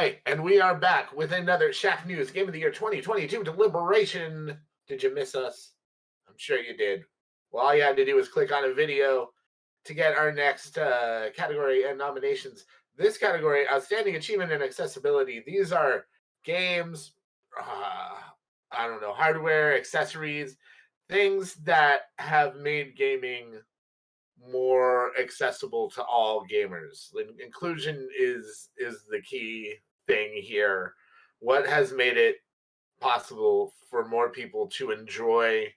right, and we are back with another Shacknews Game of the Year 2022 deliberation. Did you miss us? I'm sure you did. Well, all you had to do was click on a video to get our next category and nominations. This category, Outstanding Achievement and Accessibility. These are games, I don't know, hardware, accessories, things that have made gaming more accessible to all gamers. Inclusion is the key thing here. What has made it possible for more people to enjoy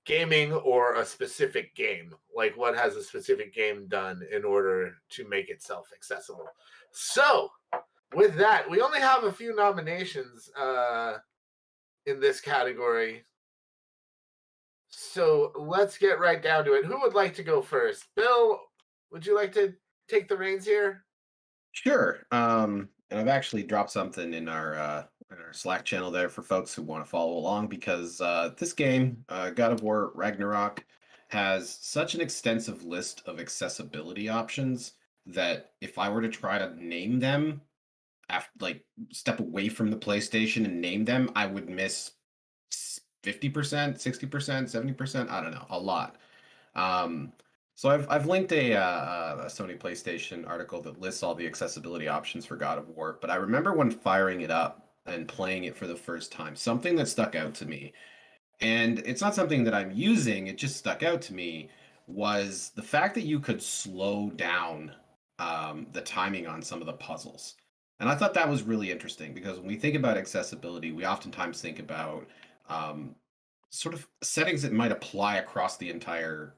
gaming or a specific game? Like, what has a specific game done in order to make itself accessible? So, with that, we only have a few nominations in this category. So let's get right down to it. Who would like to go first? Bill, would you like to take the reins here? Sure. And I've actually dropped something in our Slack channel there for folks who want to follow along because this game, God of War Ragnarok, has such an extensive list of accessibility options that if I were to try to name them, after like step away from the PlayStation and name them, I would miss 50%, 60%, 70%. I don't know, a lot. Um, so I've linked a Sony PlayStation article that lists all the accessibility options for God of War. But I remember when firing it up and playing it for the first time, something that stuck out to me, and it's not something that I'm using. It just stuck out to me was the fact that you could slow down the timing on some of the puzzles. And I thought that was really interesting because when we think about accessibility, we oftentimes think about um, sort of settings that might apply across the entire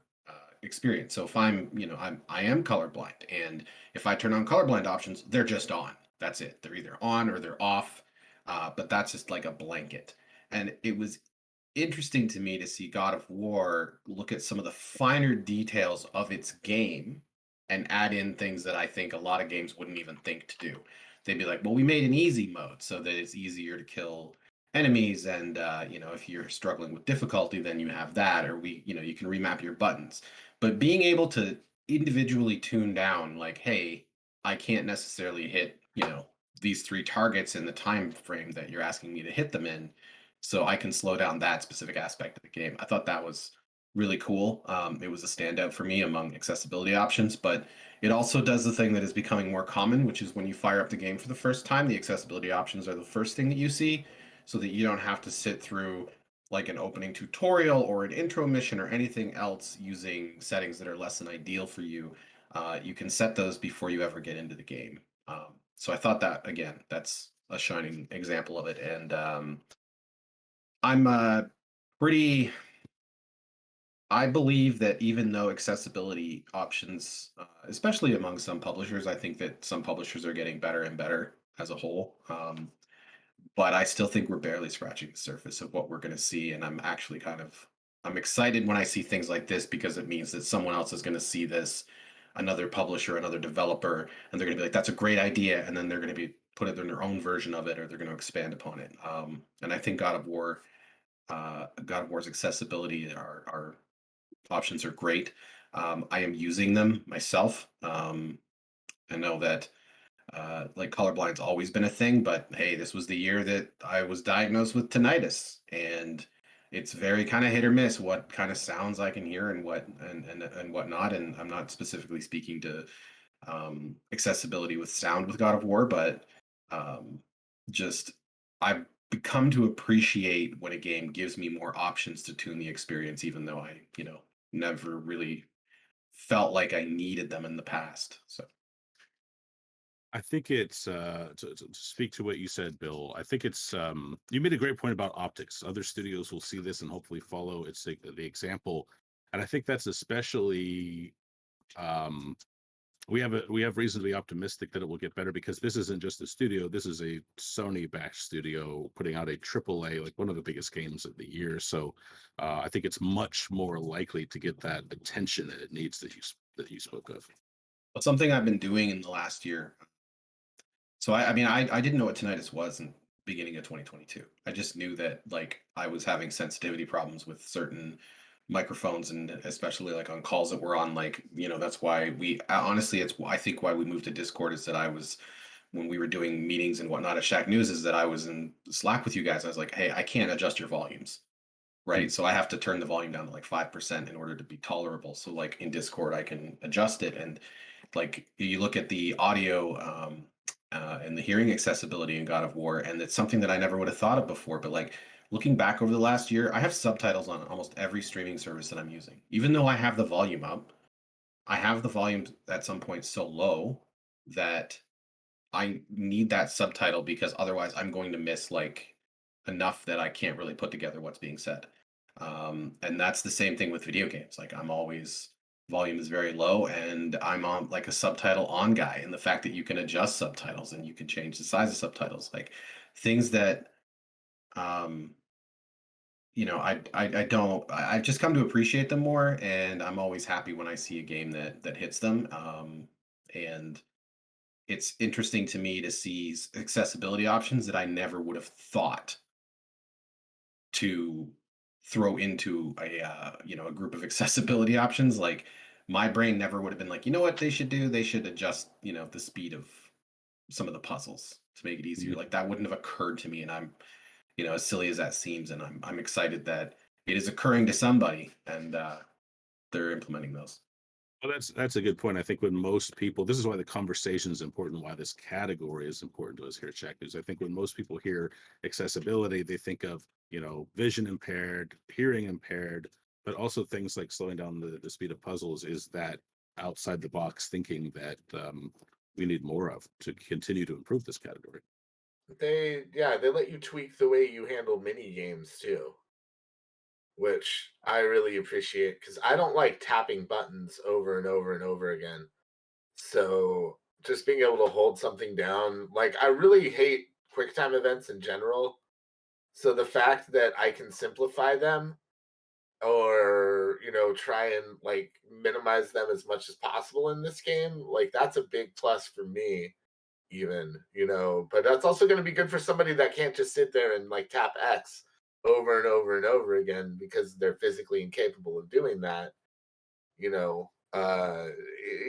experience. So if I am colorblind, and if I turn on colorblind options, they're just on. That's it. They're either on or they're off. But that's just like a blanket. And it was interesting to me to see God of War look at some of the finer details of its game and add in things that I think a lot of games wouldn't even think to do. They'd be like, well, we made an easy mode so that it's easier to kill enemies, and if you're struggling with difficulty, then you have that, or you can remap your buttons. But being able to individually tune down, like, hey, I can't necessarily hit these three targets in the time frame that you're asking me to hit them in, so I can slow down that specific aspect of the game. I thought that was really cool. It was a standout for me among accessibility options, but it also does the thing that is becoming more common, which is when you fire up the game for the first time, the accessibility options are the first thing that you see, so that you don't have to sit through like an opening tutorial or an intro mission or anything else using settings that are less than ideal for you. You can set those before you ever get into the game. So I thought that, again, that's a shining example of it. And I'm pretty. I believe that even though accessibility options, especially among some publishers, I think that some publishers are getting better and better as a whole. But I still think we're barely scratching the surface of what we're going to see, and I'm excited when I see things like this because it means that someone else is going to see this, another publisher, another developer, and they're going to be like, "That's a great idea," and then they're going to be put it in their own version of it, or they're going to expand upon it. And I think God of War's accessibility, our options are great. I am using them myself. I know that like colorblind's always been a thing, but hey, this was the year that I was diagnosed with tinnitus, and it's very kind of hit or miss what kind of sounds I can hear and and whatnot. And I'm not specifically speaking to accessibility with sound with God of War, but um, just I've become to appreciate when a game gives me more options to tune the experience, even though I never really felt like I needed them in the past. So. I think it's to speak to what you said, Bill. I think it's you made a great point about optics. Other studios will see this and hopefully follow it's the example, and I think that's especially we have reason to be optimistic that it will get better because this isn't just a studio. This is a Sony-backed studio putting out a AAA, like one of the biggest games of the year. So I think it's much more likely to get that attention that it needs that you spoke of. But something I've been doing in the last year. So I didn't know what tinnitus was in the beginning of 2022. I just knew that like I was having sensitivity problems with certain microphones, and especially like on calls that we're on, like that's why we honestly, it's I think why we moved to Discord is that I was when we were doing meetings and whatnot at Shacknews is that I was in Slack with you guys. I was like, hey, I can't adjust your volumes, right? So I have to turn the volume down to like 5% in order to be tolerable. So like in Discord, I can adjust it. And like you look at the audio and the hearing accessibility in God of War, and it's something that I never would have thought of before. But like looking back over the last year, I have subtitles on almost every streaming service that I'm using. Even though I have the volume up, I have the volume at some point so low that I need that subtitle because otherwise I'm going to miss like enough that I can't really put together what's being said. And that's the same thing with video games. Like I'm always volume is very low and I'm on like a subtitle on guy. And the fact that you can adjust subtitles and you can change the size of subtitles, like things that um I've just come to appreciate them more, and I'm always happy when I see a game that hits them. And it's interesting to me to see accessibility options that I never would have thought to throw into a group of accessibility options. Like my brain never would have been like, you know what they should do? They should adjust, the speed of some of the puzzles to make it easier. Like that wouldn't have occurred to me, and I'm, as silly as that seems, and I'm excited that it is occurring to somebody, and they're implementing those. Well, that's a good point. I think when most people, this is why the conversation is important, why this category is important to us here at Check News. I think when most people hear accessibility, they think of, vision impaired, hearing impaired, but also things like slowing down the speed of puzzles is that outside the box thinking that we need more of to continue to improve this category. They let you tweak the way you handle mini games too, which I really appreciate because I don't like tapping buttons over and over and over again. So just being able to hold something down, like I really hate QuickTime events in general. So the fact that I can simplify them or, try and like minimize them as much as possible in this game, like that's a big plus for me even, but that's also going to be good for somebody that can't just sit there and like tap X over and over and over again because they're physically incapable of doing that. you know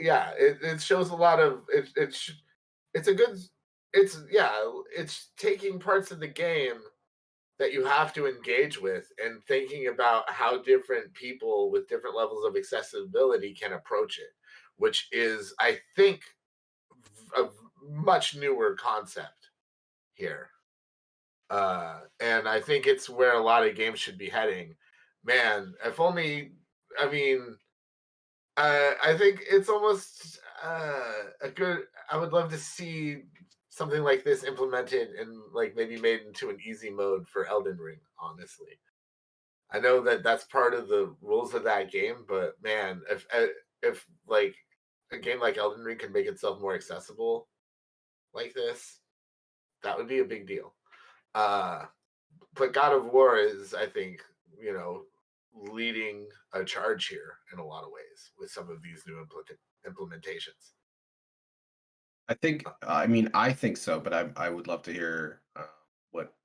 yeah, it shows a lot of it's a good it's taking parts of the game that you have to engage with and thinking about how different people with different levels of accessibility can approach it, which is, I think, a much newer concept here. And I think it's where a lot of games should be heading. Man, if only, I mean, I think it's almost a good, I would love to see something like this implemented and like maybe made into an easy mode for Elden Ring, honestly. I know that that's part of the rules of that game, but man, if like a game like Elden Ring can make itself more accessible like this, that would be a big deal. But God of War is, I think, leading a charge here in a lot of ways with some of these new implementations. I think so, but I would love to hear what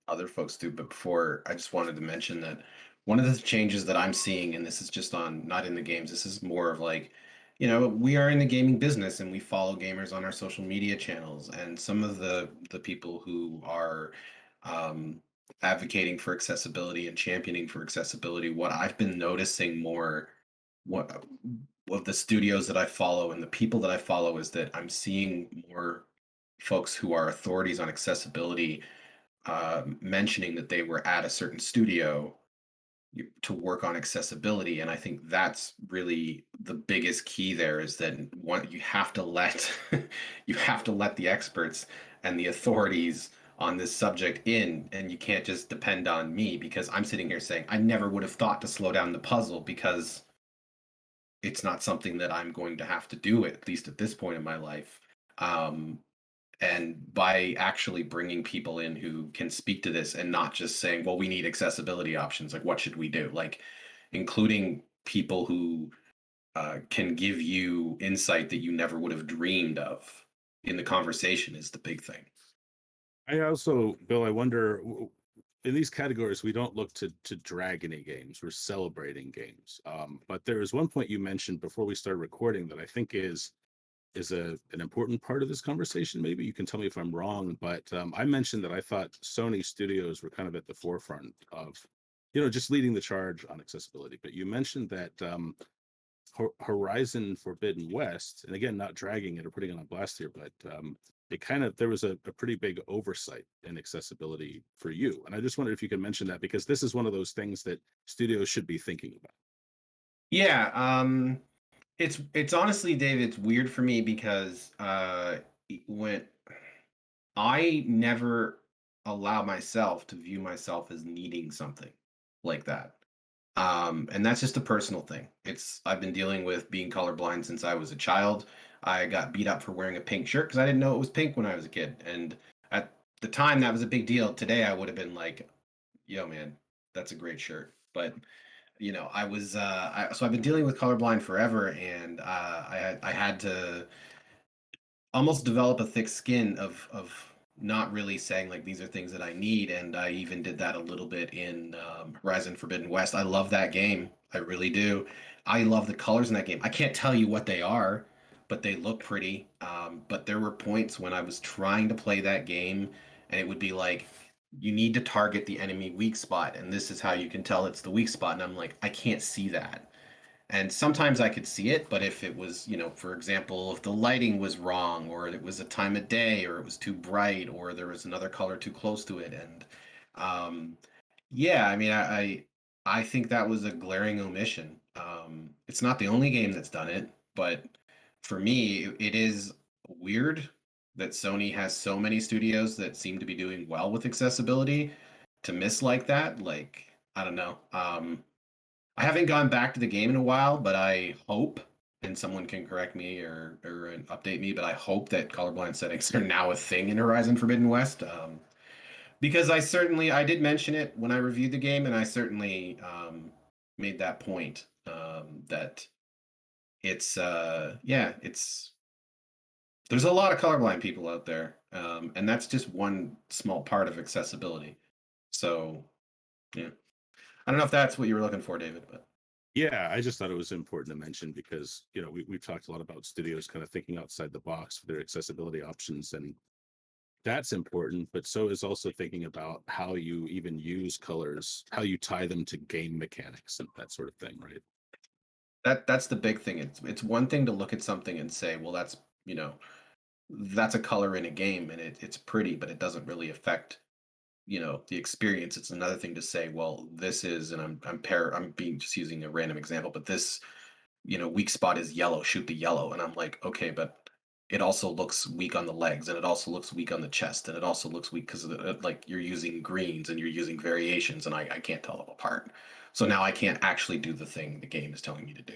other folks do. But before, I just wanted to mention that one of the changes that I'm seeing, and this is just on not in the games, this is more of like, we are in the gaming business and we follow gamers on our social media channels, and some of the people who are advocating for accessibility and championing for accessibility, what I've been noticing more, what of the studios that I follow and the people that I follow, is that I'm seeing more folks who are authorities on accessibility mentioning that they were at a certain studio to work on accessibility. And I think that's really the biggest key there, is that you have to let you have to let the experts and the authorities on this subject in, and you can't just depend on me, because I'm sitting here saying I never would have thought to slow down the puzzle because it's not something that I'm going to have to do, at least at this point in my life. And by actually bringing people in who can speak to this and not just saying, well, we need accessibility options, like what should we do? Like including people who can give you insight that you never would have dreamed of in the conversation is the big thing. I also, Bill, I wonder, in these categories, we don't look to drag any games. We're celebrating games. But there is one point you mentioned before we started recording that I think is is an important part of this conversation. Maybe you can tell me if I'm wrong, but I mentioned that I thought Sony Studios were kind of at the forefront of, just leading the charge on accessibility. But you mentioned that Horizon Forbidden West, and again, not dragging it or putting it on blast here, but there was a pretty big oversight in accessibility for you. And I just wondered if you could mention that, because this is one of those things that studios should be thinking about. Yeah, it's honestly, Dave, it's weird for me because when I never allow myself to view myself as needing something like that. And that's just a personal thing. I've been dealing with being colorblind since I was a child. I got beat up for wearing a pink shirt because I didn't know it was pink when I was a kid. And at the time, that was a big deal. Today, I would have been like, yo, man, that's a great shirt. But so I've been dealing with colorblind forever, and I had to almost develop a thick skin of not really saying like these are things that I need, and I even did that a little bit in Horizon Forbidden West. I love that game, I really do. I love the colors in that game. I can't tell you what they are, but they look pretty. But there were points when I was trying to play that game, and it would be like, you need to target the enemy weak spot, and this is how you can tell it's the weak spot. And I'm like, I can't see that. And sometimes I could see it, but if it was, for example, if the lighting was wrong, or it was a time of day, or it was too bright, or there was another color too close to it, and yeah, I mean, I think that was a glaring omission. It's not the only game that's done it, but for me, it is weird that Sony has so many studios that seem to be doing well with accessibility to miss like that. Like, I don't know. I haven't gone back to the game in a while, but I hope, and someone can correct me or update me, but I hope that colorblind settings are now a thing in Horizon Forbidden West. Because I did mention it when I reviewed the game, and I certainly made that point that it's there's a lot of colorblind people out there, and that's just one small part of accessibility. So, yeah. I don't know if that's what you were looking for, David, but Yeah, I just thought it was important to mention because, we've talked a lot about studios kind of thinking outside the box for their accessibility options, and that's important, but so is also thinking about how you even use colors, how you tie them to game mechanics and that sort of thing, right? that's the big thing. It's one thing to look at something and say, well, that's a color in a game, and it's pretty, but it doesn't really affect the experience. It's another thing to say, well, this is, and I'm being just using a random example, but this weak spot is yellow, shoot the yellow. And I'm like, okay, but it also looks weak on the legs, and it also looks weak on the chest, and it also looks weak because like you're using greens and you're using variations, and I can't tell them apart. So now I can't actually do the thing the game is telling me to do.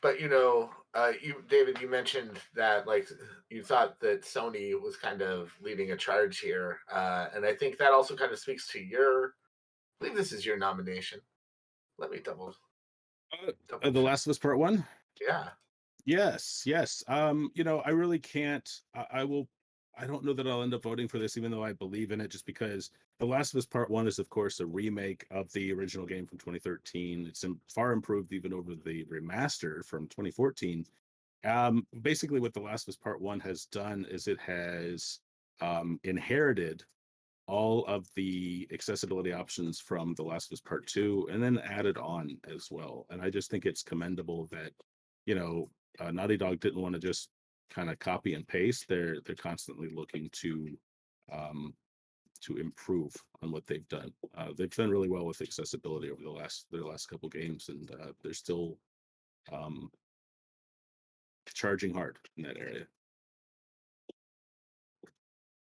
But David, you mentioned that like you thought that Sony was kind of leading a charge here, and I think that also kind of speaks to I believe this is your nomination. Let me double The Last of Us Part 1. Yeah. Yes. I really can't. I don't know that I'll end up voting for this, even though I believe in it, just because The Last of Us Part 1 is, of course, a remake of the original game from 2013. It's far improved even over the remaster from 2014. Basically, what The Last of Us Part 1 has done is it has inherited all of the accessibility options from The Last of Us Part 2 and then added on as well. And I just think it's commendable that, Naughty Dog didn't want to just kind of copy and paste. They're constantly looking to improve on what they've done. They've done really well with accessibility over their last couple games, and they're still charging hard in that area.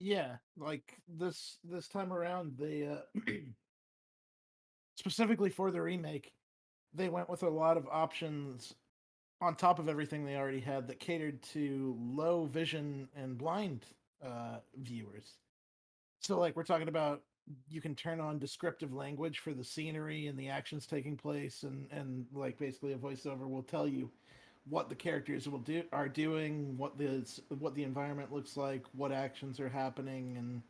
Yeah, like this time around, they specifically for the remake, they went with a lot of options on top of everything they already had that catered to low vision and blind viewers. So, like, we're talking about, you can turn on descriptive language for the scenery and the actions taking place, and like basically a voiceover will tell you what the characters are doing, what the environment looks like, what actions are happening,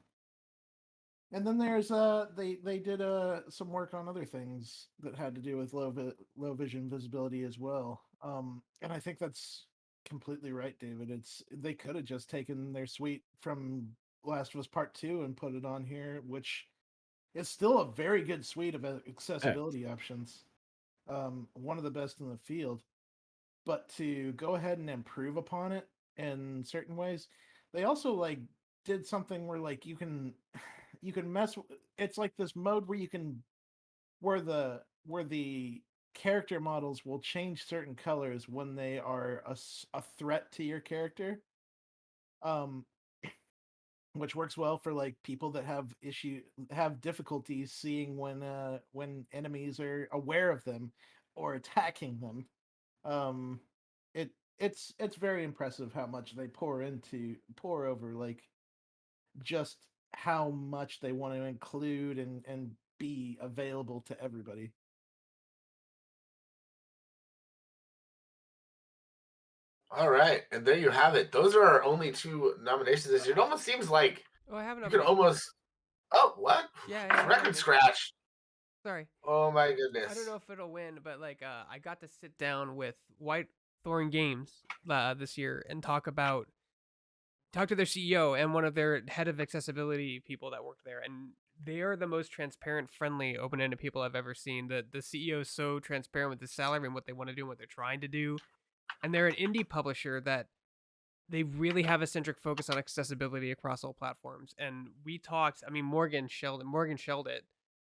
And then there's they did some work on other things that had to do with low vision visibility as well. And I think that's completely right, David. It's they could have just taken their suite from Last of Us Part 2 and put it on here, which is still a very good suite of accessibility options. One of the best in the field. But to go ahead and improve upon it in certain ways, they also like did something where like you can it's like this mode where you can where the character models will change certain colors when they are a threat to your character, um which works well for like people that have difficulties seeing when enemies are aware of them or attacking them. um it's very impressive how much they pour over like just how much they want to include and be available to everybody. All right, and there you have it. Those are our only 2 nominations this year. It almost seems like Oh, I have a you could nomination. almost. Oh, what? Yeah, I have a Record nomination. scratch. Sorry. Oh my goodness. I don't know if it'll win, but like I got to sit down with Whitethorn Games this year and talk to their CEO and one of their head of accessibility people that worked there, and they are the most transparent, friendly, open-ended people I've ever seen. The CEO is so transparent with the salary and what they want to do and what they're trying to do, and they're an indie publisher that they really have a centric focus on accessibility across all platforms. And we talked. I mean, Morgan shelled it.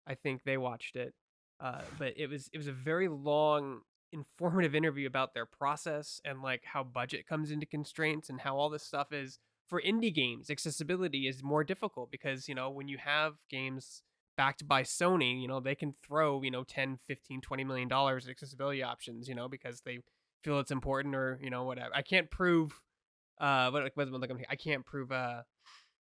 I think they watched it, but it was a very long, informative interview about their process and like how budget comes into constraints and how all this stuff is for indie games. Accessibility is more difficult because when you have games backed by Sony, they can throw 10, 15, 20 million dollars at accessibility options, because they feel it's important or whatever. I can't prove I can't prove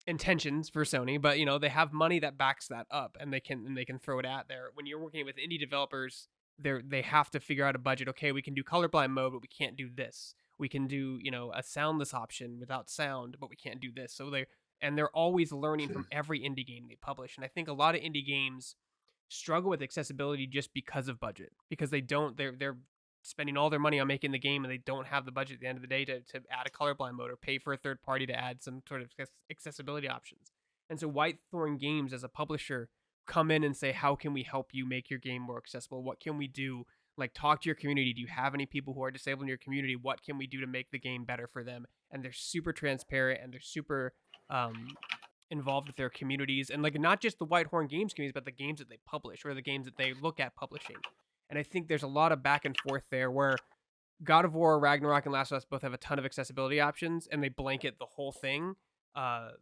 intentions for Sony, but they have money that backs that up, and they can throw it at there. When you're working with indie developers, they have to figure out a budget. Okay, we can do colorblind mode, but we can't do this. We can do a soundless option without sound, but we can't do this. So they're always learning from every indie game they publish, and I think a lot of indie games struggle with accessibility just because of budget, because they're spending all their money on making the game and they don't have the budget at the end of the day to add a colorblind mode or pay for a third party to add some sort of accessibility options. And so Whitethorn Games as a publisher come in and say, how can we help you make your game more accessible? What can we do? Like, talk to your community. Do you have any people who are disabled in your community? What can we do to make the game better for them? And they're super transparent and they're super involved with their communities, and like not just the Whitehorn Games communities, but the games that they publish or the games that they look at publishing. And I think there's a lot of back and forth there where God of War, Ragnarok, and Last of Us both have a ton of accessibility options, and they blanket the whole thing. And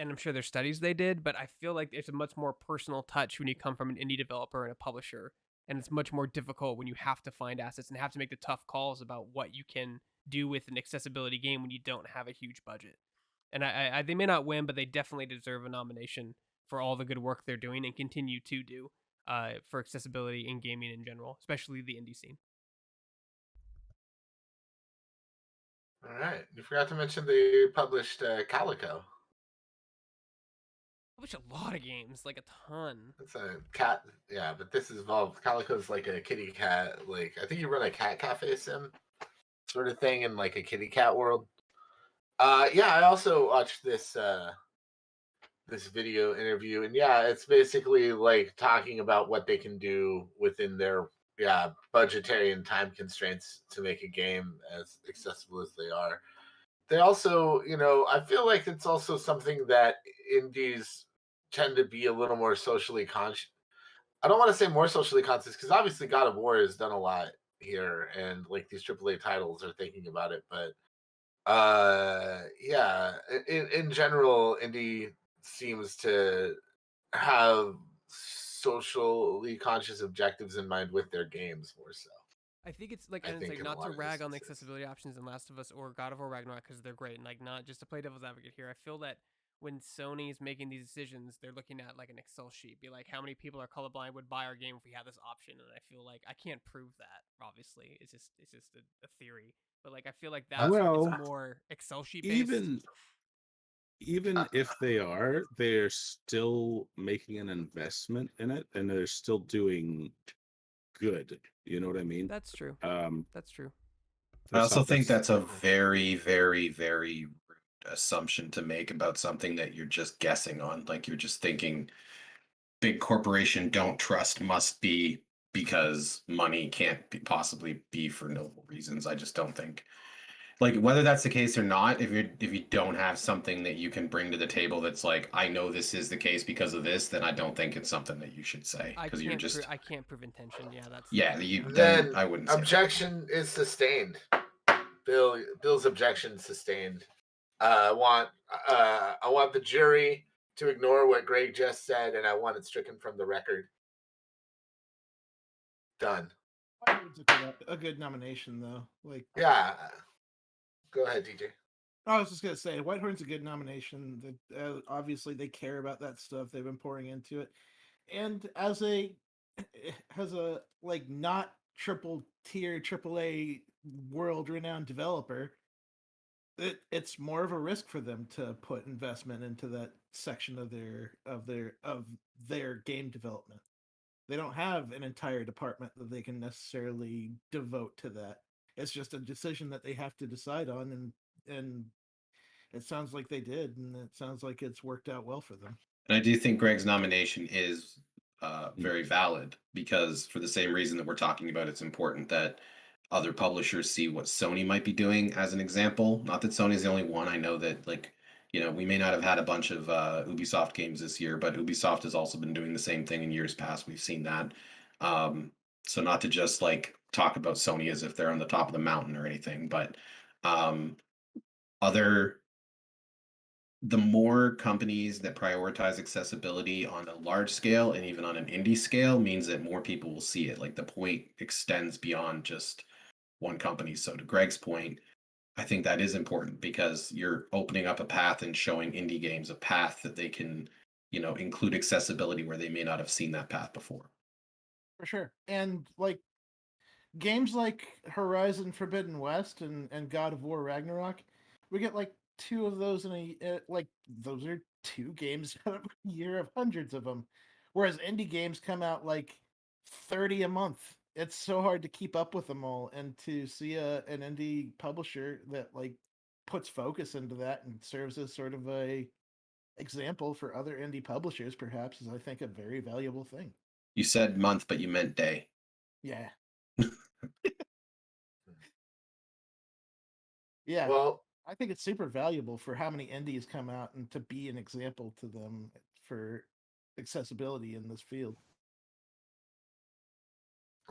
I'm sure there's studies they did, but I feel like it's a much more personal touch when you come from an indie developer and a publisher, and it's much more difficult when you have to find assets and have to make the tough calls about what you can do with an accessibility game when you don't have a huge budget. And I they may not win, but they definitely deserve a nomination for all the good work they're doing and continue to do for accessibility in gaming in general, especially the indie scene. All right. You forgot to mention they published Calico. Publish a lot of games, like a ton. It's a cat. Yeah, but this is involved. Calico's like a kitty cat. Like, I think you run a cat cafe sim sort of thing in like a kitty cat world. Yeah, I also watched this this video interview, and yeah, it's basically like talking about what they can do within their budgetary and time constraints to make a game as accessible as they are. They also, I feel like it's also something that indies tend to be a little more socially conscious. I don't want to say more socially conscious because obviously God of War has done a lot here, and like these AAA titles are thinking about it, but yeah, in general, indie seems to have socially conscious objectives in mind with their games more so. I think it's like, I and it's think like in a not lot to of rag on the instances. accessibility options in Last of Us or God of War Ragnarok because they're great, and like not just to play devil's advocate here. I feel that when Sony's making these decisions, they're looking at like an Excel sheet, be like, how many people are colorblind would buy our game if we had this option? And I feel like I can't prove that. Obviously, it's just a theory, but like I feel like that's Well, it's more Excel sheet based. even even if they are, they're still making an investment in it, and they're still doing good. You know what I mean? That's true. That's true. I also think that's a different. very, very, very rude assumption to make about something that you're just guessing on. Like you're just thinking big corporation don't trust must be because money can't possibly be for noble reasons. I just don't think like whether that's the case or not, if you don't have something that you can bring to the table that's like, I know this is the case because of this, then I don't think it's something that you should say because you're just I can't prove intention. Yeah, that's yeah. the You thing. then Then I wouldn't say that. objection is sustained. Bill's objection sustained. I want the jury to ignore what Greg just said, and I want it stricken from the record. Done. It's a good nomination, though. Like, Yeah. Go ahead, DJ. I was just gonna say, Whitehorn's a good nomination. Obviously, they care about that stuff. They've been pouring into it, and as a like not triple tier AAA world renowned developer, it's more of a risk for them to put investment into that section of their game development. They don't have an entire department that they can necessarily devote to that. It's just a decision that they have to decide on, and it sounds like they did, and it sounds like it's worked out well for them. And I do think Greg's nomination is very valid because for the same reason that we're talking about, it's important that other publishers see what Sony might be doing as an example. Not that Sony's the only one. I know that like, we may not have had a bunch of Ubisoft games this year, but Ubisoft has also been doing the same thing in years past. We've seen that. So not to just like talk about Sony as if they're on the top of the mountain or anything, but the more companies that prioritize accessibility on a large scale and even on an indie scale means that more people will see it. Like the point extends beyond just one company. So to Greg's point, I think that is important because you're opening up a path and showing indie games a path that they can, include accessibility where they may not have seen that path before. For sure. And like games like Horizon Forbidden West and God of War Ragnarok, we get like two of those like those are two games out of a year of hundreds of them. Whereas indie games come out like 30 a month. It's so hard to keep up with them all, and to see an indie publisher that like puts focus into that and serves as sort of a example for other indie publishers perhaps is, I think, a very valuable thing. You said month, but you meant day. Yeah. Yeah. Well, I think it's super valuable for how many indies come out and to be an example to them for accessibility in this field.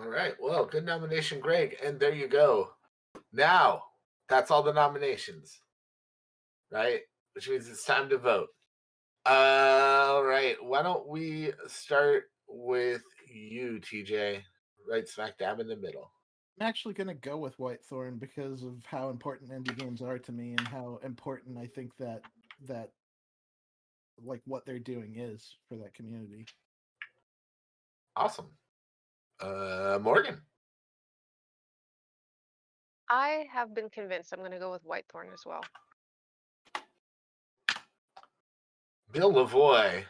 all right. Well, good nomination, Greg. And there you go. Now, that's all the nominations, right? Which means it's time to vote. All right. Why don't we start with you, TJ? Right smack dab in the middle. I'm actually going to go with Whitethorn because of how important indie games are to me and how important I think that like what they're doing is for that community. Awesome. Morgan. I have been convinced. I'm going to go with Whitethorn as well. Bill Lavoie.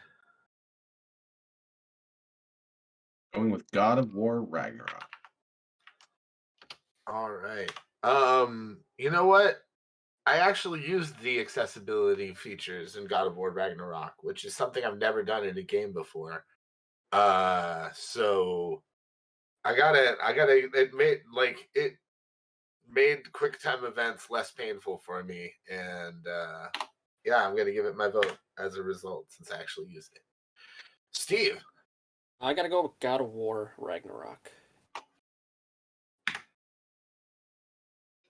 Going with God of War Ragnarok. All right. You know what? I actually used the accessibility features in God of War Ragnarok, which is something I've never done in a game before. So it made QuickTime events less painful for me. And yeah, I'm gonna give it my vote as a result since I actually used it. Steve. I gotta go with God of War Ragnarok.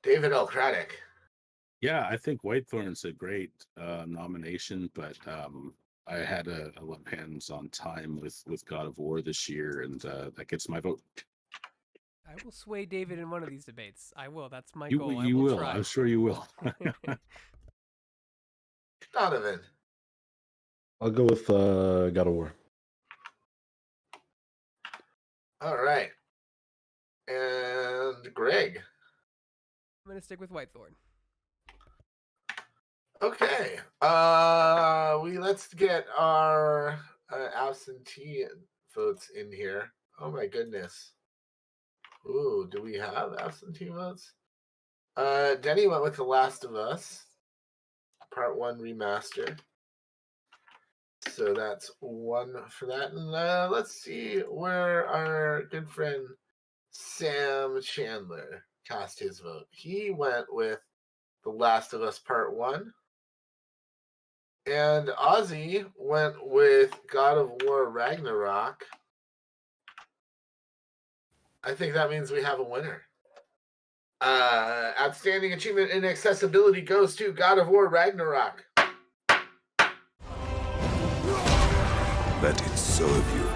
David L. Craddock. Yeah, I think Whitethorn's a great nomination, but I had a hands-on time with God of War this year, and that gets my vote. I will sway David in one of these debates. I will. That's my You goal. you will. Try. I'm sure you will. Donovan. I'll go with God of War. All right. And Greg. I'm going to stick with Whitethorn. Okay. Let's get our absentee votes in here. Oh my goodness. Ooh, do we have absentee votes? Denny went with The Last of Us, Part 1 remaster. So that's 1 for that. And let's see where our good friend Sam Chandler cast his vote. He went with The Last of Us Part 1. And Ozzy went with God of War Ragnarok. I think that means we have a winner. Outstanding achievement in accessibility goes to God of War Ragnarok. Let it serve you.